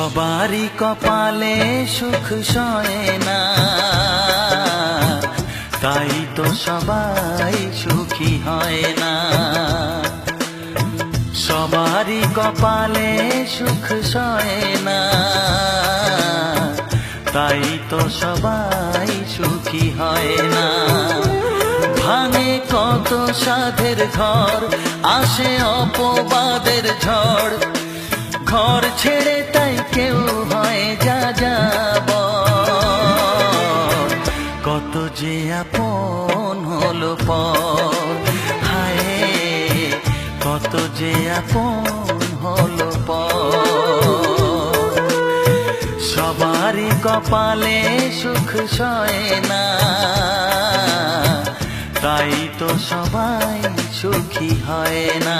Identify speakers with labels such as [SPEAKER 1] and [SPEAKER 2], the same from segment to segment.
[SPEAKER 1] সবারই কপালে সুখ সয় না, তাই তো সবাই সুখী হয় না। সবারই কপালে সুখ সয় না, তাই তো সবাই সুখী হয় না। ভাঙে কত সাধের ঘর, আসে অপবাদের ঝড়, ঘর ছেড়ে তাই কেউ হয় যা যাব। কত যে আপন হলো পর, হায় কত যে আপন হলো পর। সবারই কপালে সুখ সয় না, তাই তো সবাই সুখী হয় না।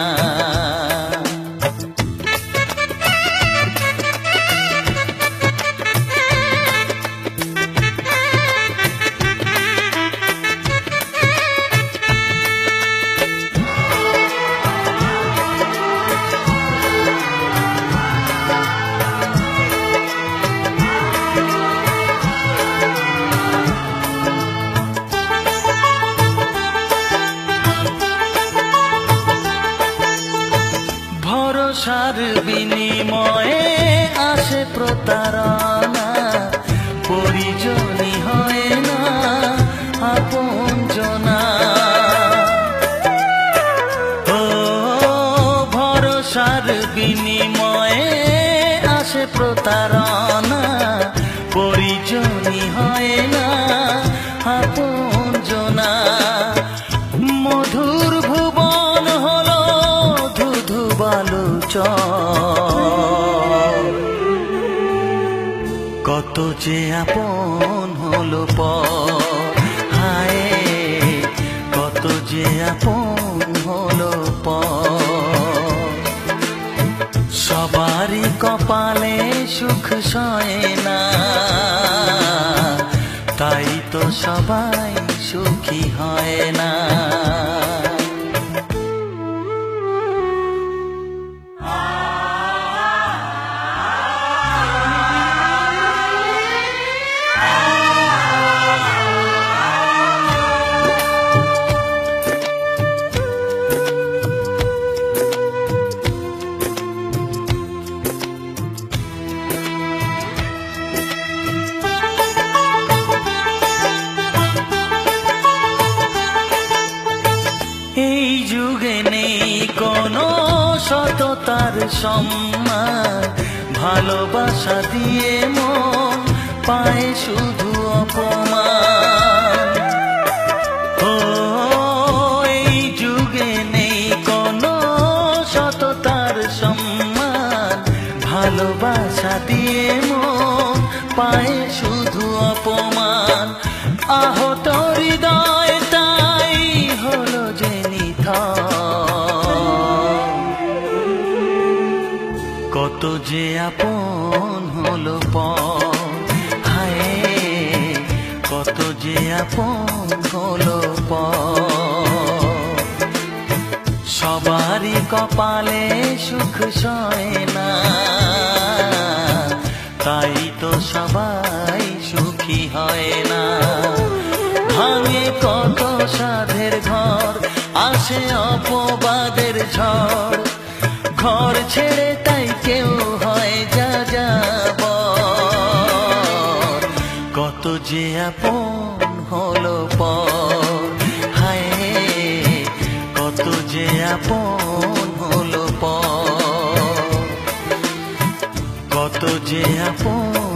[SPEAKER 1] ভরসার বিনিময়ে আসে প্রতারণা, পরিজনই হয় না আপনজনা। ও ভরসার বিনিময়ে আসে প্রতারণা, পরিজনই হয় না আপনজনা। মধুর ভুবন হলো ধুধু বালুচর, কত যে আপন হলো পর, হায় কত যে আপন হলো পর। সবারই কপালে সুখ সয় না, তাই তো সবাই সুখী হয় না। এই যুগে নেই কোনো সততার সম্মান, ভালোবাসা দিয়ে মন পায় শুধু অপমান। ও এই যুগে নেই কোনো সততার সম্মান, ভালোবাসা দিয়ে মন পায় শুধু অপমান। আহত হৃদয় তাই হলো যে কত যে আপন হলো পর, হায় কত যে আপন হলো পর। সবারই কপালে সুখ সয় না, তাই তো সবাই সুখী হয় না। ভাঙে কত সাধের ঘর, আসে অপবাদের ঝড়, ঘর ছেড়ে তাই কেউ হয় যা যাব। কত যে আপন হলো পর, হায় কত যে আপন হলো পর, কত যে আপন